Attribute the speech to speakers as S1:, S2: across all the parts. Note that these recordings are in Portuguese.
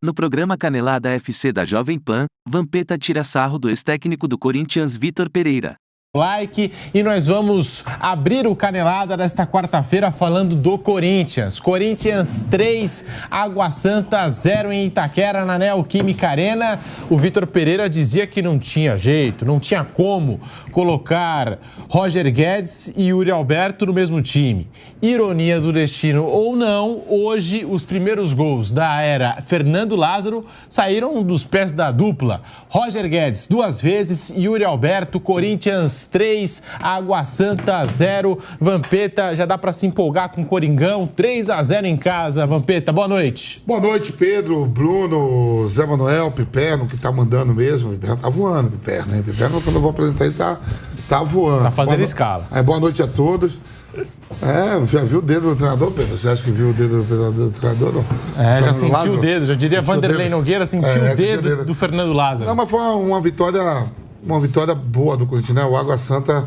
S1: No programa Canelada FC da Jovem Pan, Vampeta tira sarro do ex-técnico do Corinthians Vitor Pereira.
S2: Like e nós vamos abrir o Canelada desta quarta-feira falando do Corinthians. Corinthians 3, Água Santa 0 em Itaquera, na Neoquímica Arena. O Vitor Pereira dizia que não tinha jeito, não tinha como colocar Roger Guedes e Yuri Alberto no mesmo time. Ironia do destino ou não, hoje os primeiros gols da era Fernando Lázaro saíram dos pés da dupla. Roger Guedes 2 vezes, Yuri Alberto, Corinthians 3, Água Santa 0. Vampeta, já dá para se empolgar com o Coringão, 3-0 em casa. Vampeta, boa noite.
S3: Boa noite, Pedro, Bruno, Zé Manuel, Piperno, que tá mandando mesmo. Piperno tá voando, Piperno, né? Piperno, quando eu vou apresentar ele, tá voando.
S2: Tá fazendo escala.
S3: Boa noite a todos. Já viu o dedo do treinador, Pedro? Você acha que viu o dedo do treinador? Não?
S2: Já sentiu o dedo, já diria Vanderlei Nogueira, sentiu o dedo do Fernando Lázaro.
S3: Não, mas foi uma vitória boa do Corinthians, né? O Água Santa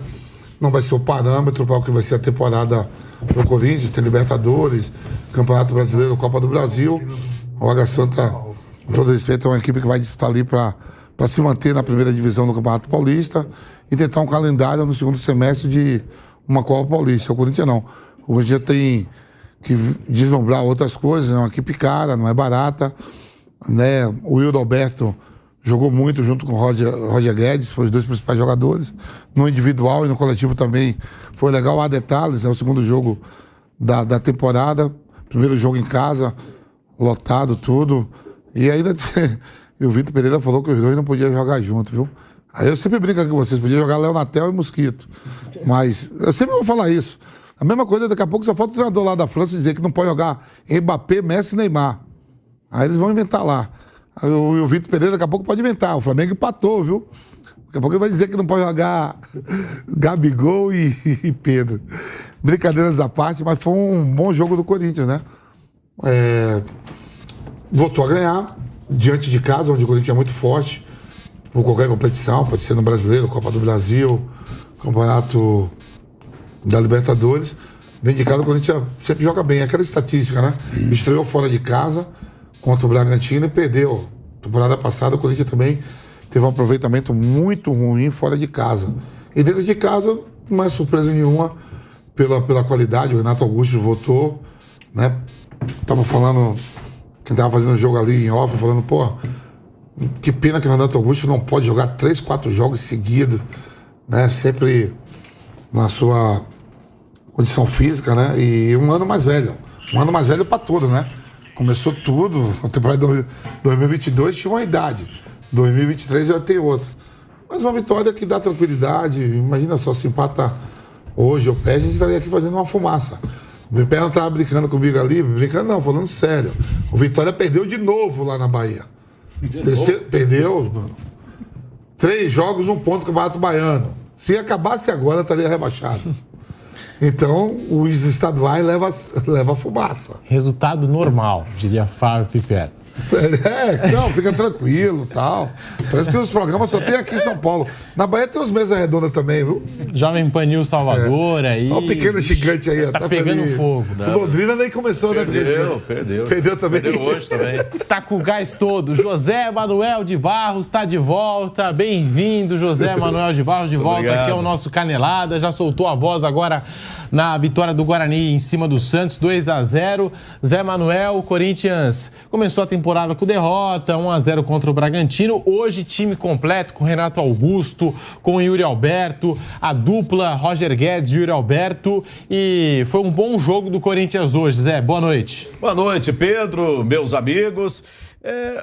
S3: não vai ser o parâmetro para o que vai ser a temporada do Corinthians, tem Libertadores, Campeonato Brasileiro, Copa do Brasil. O Água Santa, com todo respeito, é uma equipe que vai disputar ali para se manter na primeira divisão do Campeonato Paulista e tentar um calendário no segundo semestre de uma Copa Paulista. O Corinthians não. O Corinthians tem que deslumbrar outras coisas, é uma equipe cara, não é barata, né? O Yuri Alberto jogou muito junto com o Roger Guedes, foram os dois principais jogadores. No individual e no coletivo também foi legal. Há detalhes, é o segundo jogo da temporada. Primeiro jogo em casa, lotado, tudo. E ainda e o Vitor Pereira falou que os dois não podiam jogar junto, viu? Aí eu sempre brinco com vocês, podiam jogar Leonatel e Mosquito. Mas eu sempre vou falar isso. A mesma coisa, daqui a pouco só falta o treinador lá da França dizer que não pode jogar Mbappé, Messi e Neymar. Aí eles vão inventar lá. O Vitor Pereira daqui a pouco pode inventar. O Flamengo empatou, viu? Daqui a pouco ele vai dizer que não pode jogar Gabigol e Pedro. Brincadeiras à parte, mas foi um bom jogo do Corinthians, né? Voltou a ganhar diante de casa, onde o Corinthians é muito forte, por qualquer competição, pode ser no Brasileiro, Copa do Brasil, Campeonato da Libertadores. Dentro de casa o Corinthians sempre joga bem. Aquela estatística, né? Estreou fora de casa contra o Bragantino e perdeu. Temporada passada o Corinthians também teve um aproveitamento muito ruim fora de casa. E dentro de casa, não é surpresa nenhuma pela qualidade. O Renato Augusto voltou, né? Tava falando, quem tava fazendo o jogo ali em off, falando, pô, que pena que o Renato Augusto não pode jogar 3, 4 jogos seguidos, né? Sempre na sua condição física, né? E um ano mais velho. Um ano mais velho para todos, né? Começou tudo, a temporada de 2022 tinha uma idade, 2023 já tem outra. Mas uma vitória que dá tranquilidade, imagina só, se empata hoje ou perde, a gente estaria aqui fazendo uma fumaça. O Viperno estava brincando comigo ali, brincando não, falando sério. O Vitória perdeu de novo lá na Bahia. Perdeu 3 jogos, 1 ponto com o Campeonato Baiano. Se acabasse agora, estaria rebaixado. Então, os estaduais leva fumaça.
S2: Resultado normal, diria Fábio Piperno.
S3: Não, fica tranquilo e tal. Parece que os programas só tem aqui em São Paulo. Na Bahia tem uns mesas redondas também, viu?
S2: Jovem Pan News Salvador aí.
S3: Olha o pequeno gigante aí.
S2: Tá pegando feliz. Fogo.
S3: O Londrina nem começou,
S4: perdeu,
S3: né?
S4: Perdeu
S3: também.
S4: Perdeu hoje também.
S2: Tá com o gás todo. José Manuel de Barros tá de volta. Bem-vindo, José Manuel de Barros, de volta.
S4: Obrigado.
S2: Aqui é o nosso Canelada. Já soltou a voz agora na vitória do Guarani em cima do Santos, 2-0. Zé Manuel, o Corinthians começou a temporada com derrota, 1-0 contra o Bragantino. Hoje, time completo com Renato Augusto, com Yuri Alberto, a dupla Roger Guedes e Yuri Alberto. E foi um bom jogo do Corinthians hoje. Zé, boa noite.
S4: Boa noite, Pedro, meus amigos.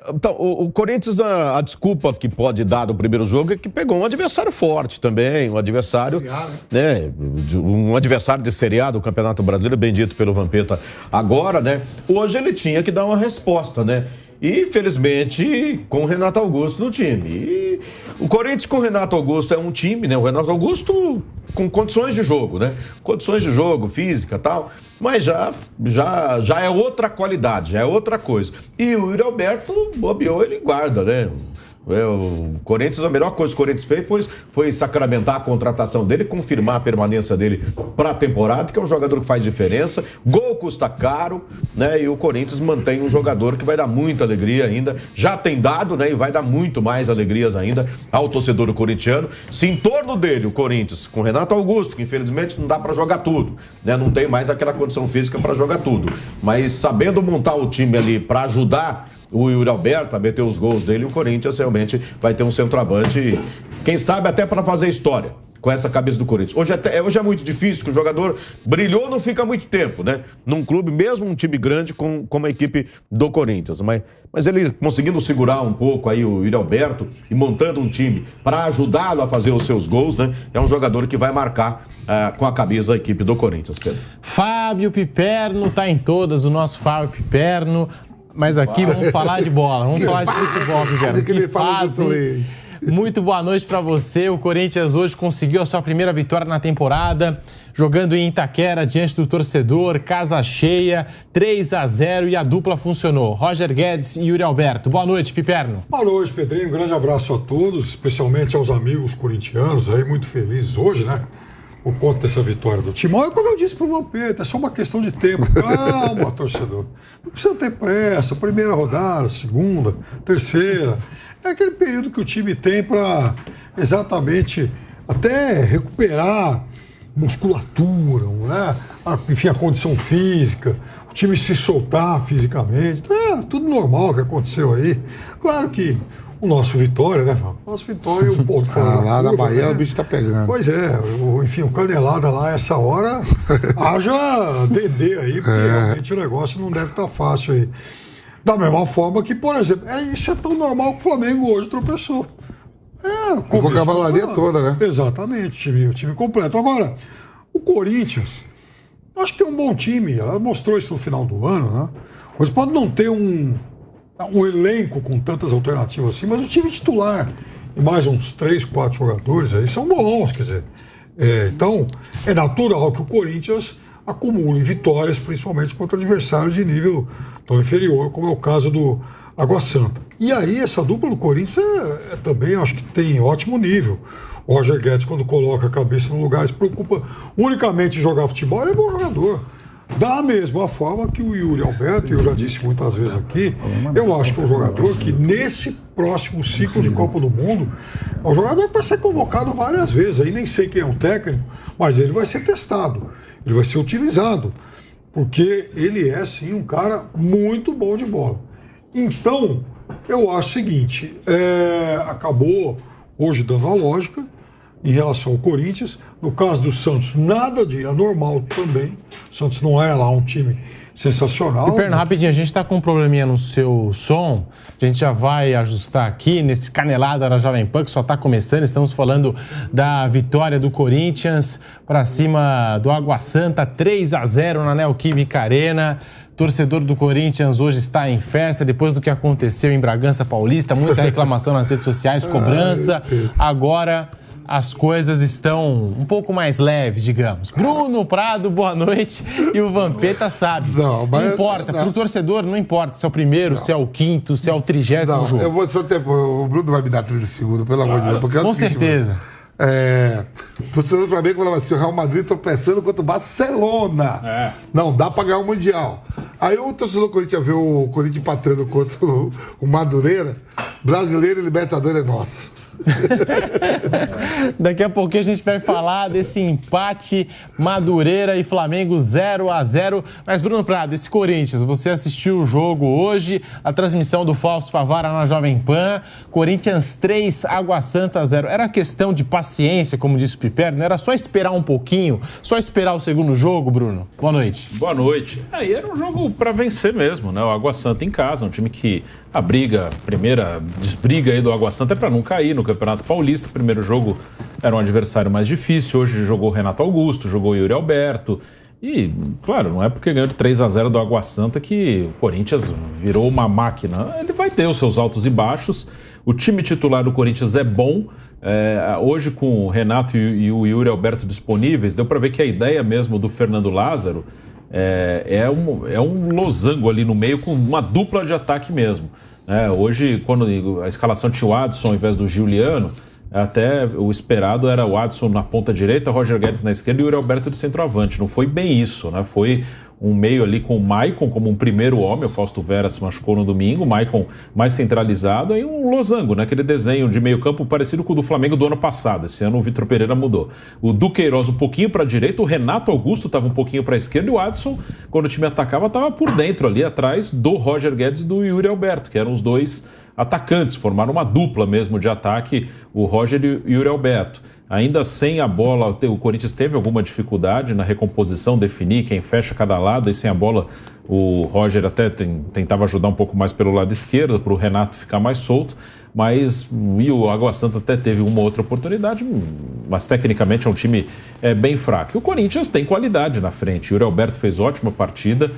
S4: Então, o Corinthians, a desculpa que pode dar no primeiro jogo é que pegou um adversário forte também, um adversário, né, um adversário de Série A do Campeonato Brasileiro, bem dito pelo Vampeta agora, né? Hoje ele tinha que dar uma resposta, né? E, felizmente, com o Renato Augusto no time. E o Corinthians com o Renato Augusto é um time, né? O Renato Augusto com condições de jogo, né? Condições de jogo, física e tal. Mas já é outra qualidade, já é outra coisa. E o Yuri Alberto bobeou, ele guarda, né? O Corinthians, a melhor coisa que o Corinthians fez foi sacramentar a contratação dele, confirmar a permanência dele para a temporada, que é um jogador que faz diferença. Gol custa caro, né? E o Corinthians mantém um jogador que vai dar muita alegria ainda. Já tem dado, né? E vai dar muito mais alegrias ainda ao torcedor corintiano. Se em torno dele, o Corinthians, com Renato Augusto, que infelizmente não dá para jogar tudo, né? Não tem mais aquela condição física para jogar tudo. Mas sabendo montar o time ali para ajudar o Yuri Alberto a meter os gols dele, o Corinthians realmente vai ter um centroavante, quem sabe até para fazer história com essa cabeça do Corinthians. Hoje é muito difícil, que o jogador brilhou, não fica muito tempo, né? Num clube, mesmo um time grande como a equipe do Corinthians. Mas ele conseguindo segurar um pouco aí o Yuri Alberto e montando um time para ajudá-lo a fazer os seus gols, né? É um jogador que vai marcar com a camisa da equipe do Corinthians, Pedro.
S2: Fábio Piperno tá em todas, o nosso Fábio Piperno. Mas aqui vamos falar de bola, vamos falar de futebol, Piperno. Que fase. Muito boa noite para você. O Corinthians hoje conseguiu a sua primeira vitória na temporada, jogando em Itaquera diante do torcedor, casa cheia, 3-0 e a dupla funcionou. Roger Guedes e Yuri Alberto. Boa noite, Piperno.
S5: Boa noite, Pedrinho. Um grande abraço a todos, especialmente aos amigos corintianos aí, muito felizes hoje, né? Por conta dessa vitória do time. Olha, como eu disse pro Vampeta, é só uma questão de tempo. Calma, torcedor. Não precisa ter pressa. Primeira rodada, segunda, terceira. É aquele período que o time tem para exatamente até recuperar musculatura, né? Enfim, a condição física, o time se soltar fisicamente. É tudo normal que aconteceu aí. Claro que o nosso Vitória, né, Fábio? Nosso Vitória e o ponto fora.
S3: Lá na Bahia, né? O bicho tá pegando.
S5: Pois é, enfim, o Canelada lá, essa hora, haja Dedê aí, porque realmente o negócio não deve estar fácil aí. Da mesma forma que, por exemplo, isso é tão normal que o Flamengo hoje tropeçou.
S3: Com a cavalaria toda, né?
S5: Exatamente, o time completo. Agora, o Corinthians, acho que tem um bom time, ela mostrou isso no final do ano, né? Mas pode não ter um elenco com tantas alternativas assim, mas o time titular e mais uns 3, 4 jogadores aí são bons, quer dizer. Então, é natural que o Corinthians acumule vitórias, principalmente contra adversários de nível tão inferior, como é o caso do Água Santa. E aí, essa dupla do Corinthians também acho que tem ótimo nível. O Roger Guedes, quando coloca a cabeça no lugar, se preocupa unicamente em jogar futebol, ele é bom jogador. Da mesma forma que o Yuri Alberto, e eu já disse muitas vezes aqui, eu acho que é um jogador que nesse próximo ciclo de Copa do Mundo, é um jogador para ser convocado várias vezes. Aí nem sei quem é o técnico, mas ele vai ser testado, ele vai ser utilizado, porque ele é sim um cara muito bom de bola. Então, eu acho o seguinte, acabou hoje dando a lógica em relação ao Corinthians. No caso do Santos, nada de anormal também. O Santos não é lá um time sensacional.
S2: Piperno, rapidinho, a gente está com um probleminha no seu som. A gente já vai ajustar aqui nesse Canelada da Jovem Pan, que só está começando. Estamos falando da vitória do Corinthians para cima do Água Santa, 3-0 na Neoquímica Arena. Torcedor do Corinthians hoje está em festa depois do que aconteceu em Bragança Paulista. Muita reclamação nas redes sociais, cobrança. Agora as coisas estão um pouco mais leves, digamos. Bruno Prado, boa noite. E o Vampeta sabe. Não importa, para o torcedor não importa se é o primeiro, se é o quinto, se é o 30º jogo.
S3: Eu vou só ter. O Bruno vai me dar 30 segundos, pelo amor de Deus. Porque
S2: com certeza.
S3: O torcedor do Flamengo falava assim: o Real Madrid tropeçando contra o Barcelona. Não dá pra ganhar o Mundial. Aí o torcedor do Corinthians vê o Corinthians empatando contra o Madureira. Brasileiro e Libertadores é nosso.
S2: Daqui a pouquinho a gente vai falar desse empate Madureira e Flamengo 0-0. Mas, Bruno Prado, esse Corinthians, você assistiu o jogo hoje, a transmissão do Fausto Favara na Jovem Pan. Corinthians 3, Água Santa 0. Era questão de paciência, como disse o Piperno? Era só esperar um pouquinho? Só esperar o segundo jogo, Bruno? Boa noite.
S6: Boa noite. Aí era um jogo para vencer mesmo, né? O Água Santa em casa, um time que a primeira desbriga aí do Água Santa é para não cair no Campeonato Paulista. O primeiro jogo era um adversário mais difícil. Hoje jogou o Renato Augusto, jogou o Yuri Alberto. E, claro, não é porque ganhou de 3-0 do Água Santa que o Corinthians virou uma máquina. Ele vai ter os seus altos e baixos. O time titular do Corinthians é bom. Hoje, com o Renato e o Yuri Alberto disponíveis, deu para ver que a ideia mesmo do Fernando Lázaro é um losango ali no meio com uma dupla de ataque mesmo. Hoje, quando a escalação tinha o Adson ao invés do Giuliano, até o esperado era o Adson na ponta direita, Roger Guedes na esquerda e o Yuri Alberto de centroavante. Não foi bem isso, né? Foi um meio ali com o Maicon como um primeiro homem. O Fausto Vera se machucou no domingo, o Maicon mais centralizado, e um losango, né? Aquele desenho de meio campo parecido com o do Flamengo do ano passado. Esse ano o Vitor Pereira mudou. O Duqueiroz um pouquinho para a direita, o Renato Augusto estava um pouquinho para a esquerda e o Adson, quando o time atacava, estava por dentro ali, atrás do Roger Guedes e do Yuri Alberto, que eram os dois atacantes, formaram uma dupla mesmo de ataque, o Roger e o Yuri Alberto. Ainda sem a bola, o Corinthians teve alguma dificuldade na recomposição, definir quem fecha cada lado, e sem a bola o Roger até tentava ajudar um pouco mais pelo lado esquerdo, para o Renato ficar mais solto, mas o Água Santa até teve uma outra oportunidade, mas tecnicamente é um time bem fraco. E o Corinthians tem qualidade na frente. O Yuri Alberto fez ótima partida,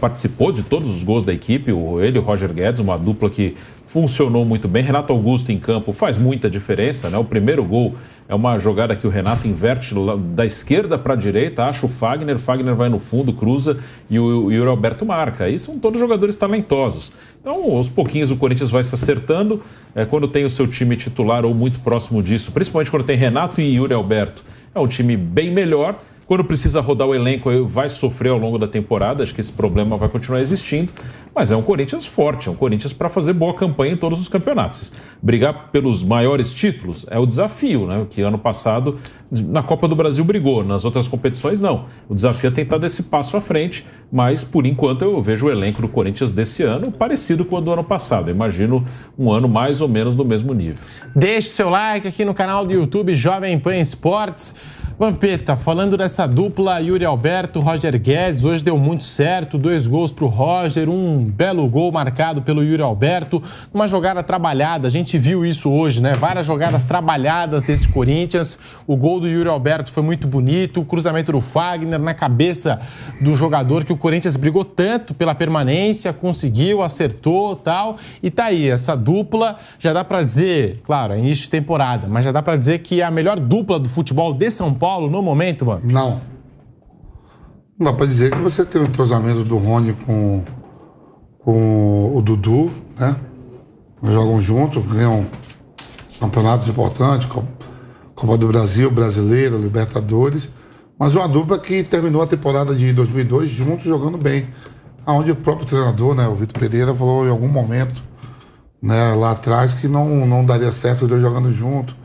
S6: participou de todos os gols da equipe, ele e o Roger Guedes, uma dupla que funcionou muito bem. Renato Augusto em campo faz muita diferença, né? O primeiro gol é uma jogada que o Renato inverte da esquerda para a direita, acha o Fagner vai no fundo, cruza e o Yuri Alberto marca. Aí são todos jogadores talentosos. Então, aos pouquinhos o Corinthians vai se acertando. Quando tem o seu time titular ou muito próximo disso, principalmente quando tem Renato e Yuri Alberto, é um time bem melhor. Quando precisa rodar o elenco, vai sofrer ao longo da temporada. Acho que esse problema vai continuar existindo. Mas é um Corinthians forte, é um Corinthians para fazer boa campanha em todos os campeonatos. Brigar pelos maiores títulos é o desafio, né? Que ano passado, na Copa do Brasil, brigou. Nas outras competições, não. O desafio é tentar dar esse passo à frente. Mas, por enquanto, eu vejo o elenco do Corinthians desse ano parecido com o do ano passado. Eu imagino um ano mais ou menos no mesmo nível.
S2: Deixe seu like aqui no canal do YouTube Jovem Pan Esportes. Vampeta, falando dessa dupla Yuri Alberto, Roger Guedes, hoje deu muito certo, 2 gols para o Roger, um belo gol marcado pelo Yuri Alberto, uma jogada trabalhada, a gente viu isso hoje, né? Várias jogadas trabalhadas desse Corinthians, o gol do Yuri Alberto foi muito bonito, o cruzamento do Fagner na cabeça do jogador que o Corinthians brigou tanto pela permanência, conseguiu, acertou, tal, e tá aí, essa dupla, já dá para dizer, claro, é início de temporada, mas já dá para dizer que é a melhor dupla do futebol de São Paulo no momento, mano?
S3: Não. Não dá pra dizer que você tem o entrosamento do Rony com o Dudu, né? Eles jogam juntos, ganham campeonatos importantes, Copa do Brasil, Brasileiro, Libertadores. Mas uma dupla que terminou a temporada de 2002 juntos, jogando bem. Onde o próprio treinador, né, o Vitor Pereira, falou em algum momento, né, lá atrás, que não daria certo os dois jogando junto.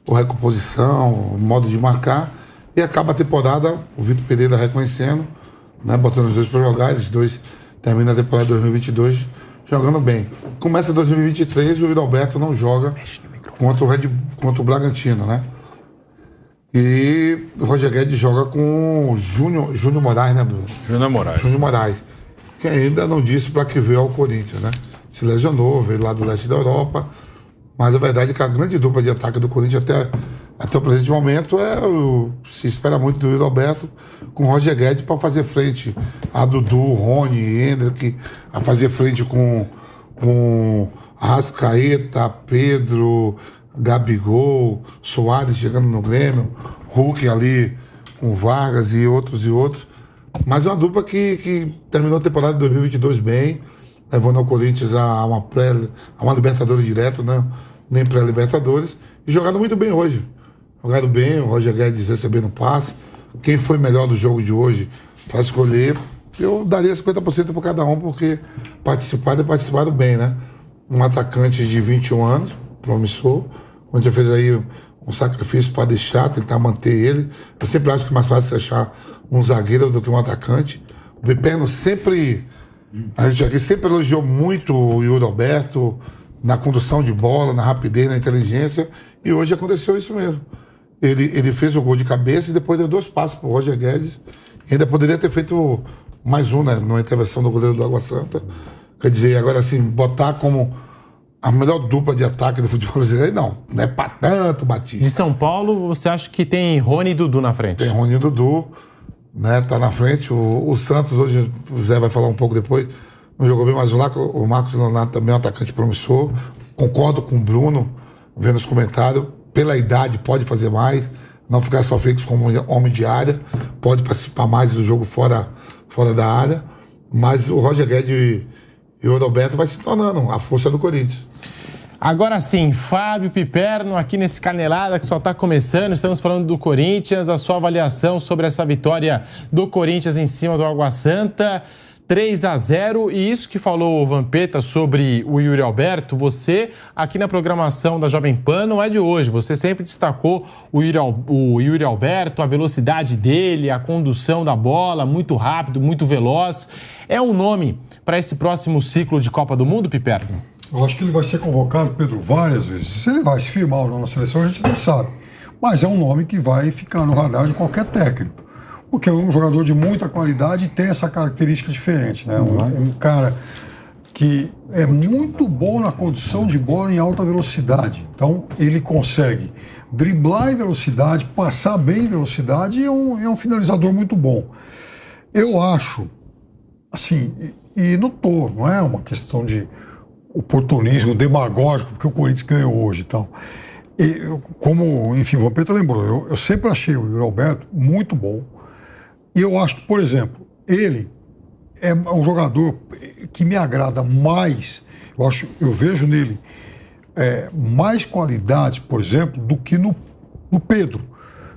S3: Ou recomposição, modo de marcar, e acaba a temporada, o Vitor Pereira reconhecendo, né, botando os dois para jogar, eles dois terminam a temporada de 2022 jogando bem. Começa 2023 e o Yuri Alberto não joga contra o Bragantino, né? E o Roger Guedes joga com o Júnior Moraes, né, Bruno?
S6: Júnior
S3: Moraes, que ainda não disse para que veio ao Corinthians, né? Se lesionou, veio lá do leste da Europa. Mas a verdade é que a grande dupla de ataque do Corinthians até o presente momento se espera muito do Yuri Alberto com o Roger Guedes para fazer frente a Dudu, Rony, Hendrick, a fazer frente com Arrascaeta, Pedro, Gabigol, Soares chegando no Grêmio, Hulk ali com Vargas e outros. Mas é uma dupla que terminou a temporada de 2022 bem, levando ao Corinthians a uma Libertadores direto, né? Nem pré-Libertadores, e jogando muito bem hoje. Jogado bem, o Roger Guedes recebendo passe. Quem foi melhor do jogo de hoje para escolher, eu daria 50% para cada um, porque participaram bem, né? Um atacante de 21 anos, promissor, onde já fez aí um sacrifício para tentar manter ele. Eu sempre acho que é mais fácil achar um zagueiro do que um atacante. O Piperno a gente aqui sempre elogiou muito o Yuri Alberto na condução de bola, na rapidez, na inteligência, e hoje aconteceu isso mesmo. Ele fez o gol de cabeça e depois deu 2 passos para o Roger Guedes, e ainda poderia ter feito mais um, né, numa intervenção do goleiro do Água Santa. Quer dizer, agora assim, botar como a melhor dupla de ataque do futebol brasileiro, não é para tanto, Batista.
S2: De São Paulo, você acha que tem Rony e Dudu na frente?
S3: Tem Rony e Dudu, né, tá na frente. O Santos hoje, o Zé vai falar um pouco depois, não jogou bem, mas o Marcos Leonardo também é um atacante promissor. Concordo com o Bruno, vendo os comentários, pela idade pode fazer mais, não ficar só fixo como homem de área, pode participar mais do jogo fora da área, mas o Roger Guedes E o Roberto vai se tornando a força do Corinthians.
S2: Agora sim, Fábio Piperno, aqui nesse Canelada que só está começando, estamos falando do Corinthians, a sua avaliação sobre essa vitória do Corinthians em cima do Água Santa, 3-0, e isso que falou o Vampeta sobre o Yuri Alberto, você aqui na programação da Jovem Pan não é de hoje, você sempre destacou o Yuri Alberto, a velocidade dele, a condução da bola, muito rápido, muito veloz. É um nome para esse próximo ciclo de Copa do Mundo, Piperno?
S5: Eu acho que ele vai ser convocado, Pedro, várias vezes. Se ele vai se firmar ou não na seleção, a gente não sabe. Mas é um nome que vai ficar no radar de qualquer técnico. Porque é um jogador de muita qualidade e tem essa característica diferente, né? Um cara que é muito bom na condução de bola em alta velocidade. Então, ele consegue driblar em velocidade, passar bem em velocidade e é um finalizador muito bom. Eu acho, assim, e não é uma questão de oportunismo demagógico, porque o Corinthians ganhou hoje e tal. Como, enfim, o Vampeta lembrou, eu sempre achei o Yuri Alberto muito bom. E eu acho que, por exemplo, ele é um jogador que me agrada mais, eu vejo nele mais qualidades, por exemplo, do que no Pedro,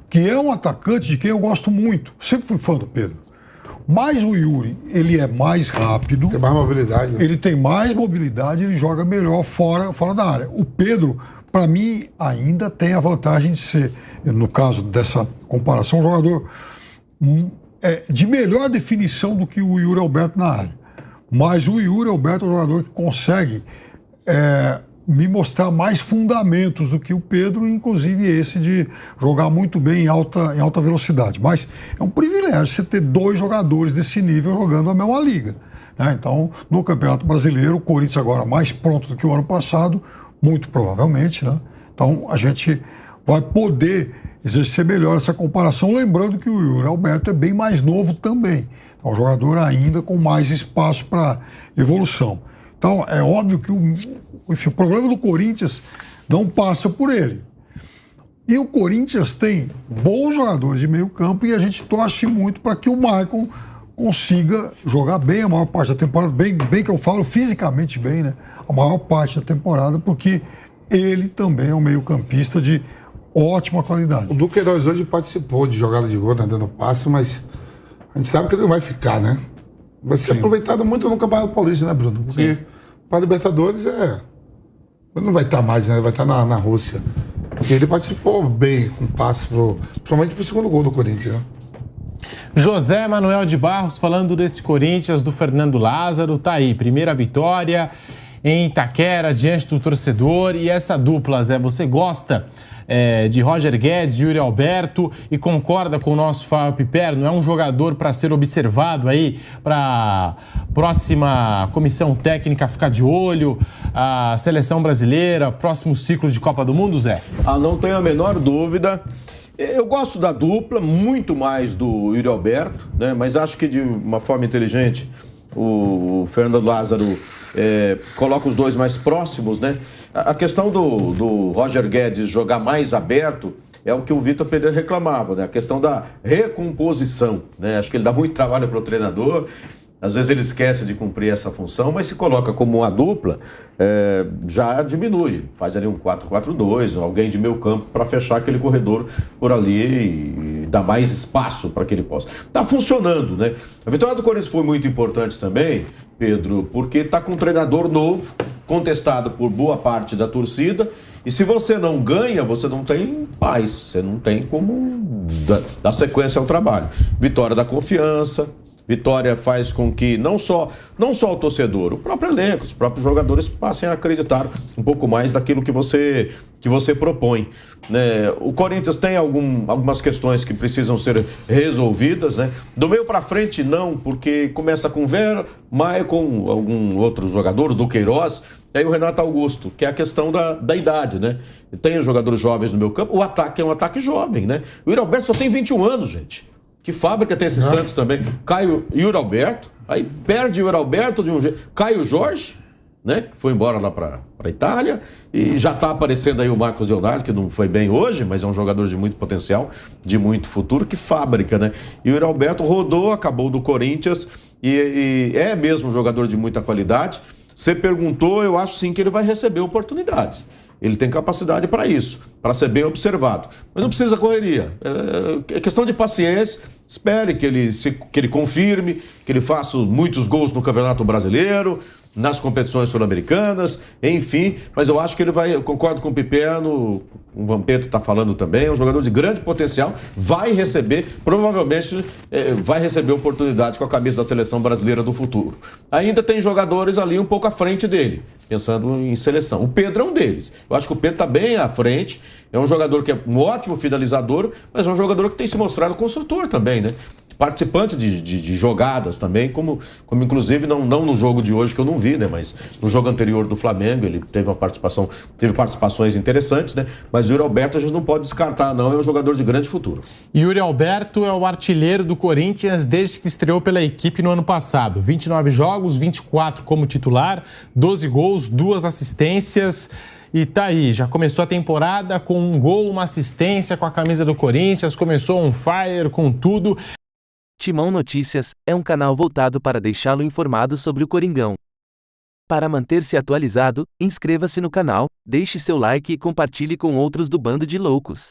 S5: que é um atacante de quem eu gosto muito. Sempre fui fã do Pedro. Mas o Yuri, ele é mais rápido.
S3: Tem mais mobilidade. Né?
S5: Ele tem mais mobilidade, ele joga melhor fora da área. O Pedro, para mim, ainda tem a vantagem de ser, no caso dessa comparação, um jogador de melhor definição do que o Yuri Alberto na área. Mas o Yuri Alberto é um jogador que consegue me mostrar mais fundamentos do que o Pedro, inclusive esse de jogar muito bem em alta velocidade. Mas é um privilégio você ter dois jogadores desse nível jogando a mesma liga, né? Então, no Campeonato Brasileiro, o Corinthians agora mais pronto do que o ano passado, muito provavelmente, né? Então, a gente vai poder exercer melhor essa comparação, lembrando que o Yuri Alberto é bem mais novo também. É um jogador ainda com mais espaço para evolução. Então, é óbvio que o problema do Corinthians não passa por ele. E o Corinthians tem bons jogadores de meio campo e a gente torce muito para que o Maicon consiga jogar bem a maior parte da temporada, bem que eu falo, fisicamente bem, né? A maior parte da temporada, porque ele também é um meio-campista de ótima qualidade.
S3: O Duqueiroz hoje participou de jogada de gol, né, dando passe, mas a gente sabe que ele não vai ficar, né? Vai ser aproveitado muito no Campeonato Paulista, né, Bruno? Porque para a Libertadores ele não vai estar mais, né? Vai estar na Rússia. Porque ele participou bem com passe, principalmente pro segundo gol do Corinthians, né?
S2: José Manuel de Barros falando desse Corinthians do Fernando Lázaro, tá aí, primeira vitória em Itaquera diante do torcedor. E essa dupla, Zé, você gosta de Roger Guedes, Yuri Alberto e concorda com o nosso Fábio Piperno? É um jogador para ser observado aí, para próxima comissão técnica ficar de olho, a seleção brasileira, próximo ciclo de Copa do Mundo, Zé?
S4: Não tenho a menor dúvida. Eu gosto da dupla, muito mais do Yuri Alberto, né? Mas acho que de uma forma inteligente o Fernando Lázaro coloca os dois mais próximos, né? A questão do Roger Guedes jogar mais aberto é o que o Vitor Pereira reclamava, né? A questão da recomposição, né? Acho que ele dá muito trabalho para o treinador. Às vezes ele esquece de cumprir essa função, mas se coloca como uma dupla, já diminui. Faz ali um 4-4-2, alguém de meio campo para fechar aquele corredor por ali e dar mais espaço para que ele possa. Tá funcionando, né? A vitória do Corinthians foi muito importante também, Pedro, porque está com um treinador novo, contestado por boa parte da torcida, e se você não ganha, você não tem paz, você não tem como dar sequência ao trabalho. Vitória da confiança. Vitória faz com que não só o torcedor, o próprio elenco, os próprios jogadores passem a acreditar um pouco mais daquilo que você propõe, né? O Corinthians tem algumas questões que precisam ser resolvidas, né? Do meio para frente não, porque começa com Vera, Maicon, algum outro jogador, o Duqueiroz, e aí o Renato Augusto, que é a questão da idade, né? Tem os jogadores jovens no meio campo, o ataque é um ataque jovem, né? O Yuri Alberto só tem 21 anos, gente. Que fábrica tem esse Santos também? Caio Yuri Alberto, aí perde o Yuri Alberto de um jeito. Caio Jorge, né? Que foi embora lá para a Itália. E já está aparecendo aí o Marcos Leonardo, que não foi bem hoje, mas é um jogador de muito potencial, de muito futuro. Que fábrica, né? E o Yuri Alberto rodou, acabou do Corinthians. e é mesmo um jogador de muita qualidade. Você perguntou, eu acho sim que ele vai receber oportunidades. Ele tem capacidade para isso, para ser bem observado. Mas não precisa correria. É questão de paciência. Espere que ele confirme, que ele faça muitos gols no Campeonato Brasileiro, nas competições sul-americanas, enfim. Mas eu acho que ele vai, eu concordo com o Pipeno, o Vampeta está falando também, é um jogador de grande potencial, vai receber, provavelmente vai receber oportunidades com a camisa da seleção brasileira do futuro. Ainda tem jogadores ali um pouco à frente dele, pensando em seleção. O Pedro é um deles. Eu acho que o Pedro está bem à frente, é um jogador que é um ótimo finalizador, mas é um jogador que tem se mostrado construtor também, né? Participante de jogadas também, como inclusive não no jogo de hoje que eu não vi, né? Mas no jogo anterior do Flamengo ele teve participações interessantes, né? Mas o Yuri Alberto a gente não pode descartar, não, é um jogador de grande futuro.
S2: Yuri Alberto é o artilheiro do Corinthians desde que estreou pela equipe no ano passado. 29 jogos, 24 como titular, 12 gols, 2 assistências. E tá aí, já começou a temporada com um gol, uma assistência com a camisa do Corinthians, começou on fire com tudo.
S1: Timão Notícias é um canal voltado para deixá-lo informado sobre o Coringão. Para manter-se atualizado, inscreva-se no canal, deixe seu like e compartilhe com outros do Bando de Loucos.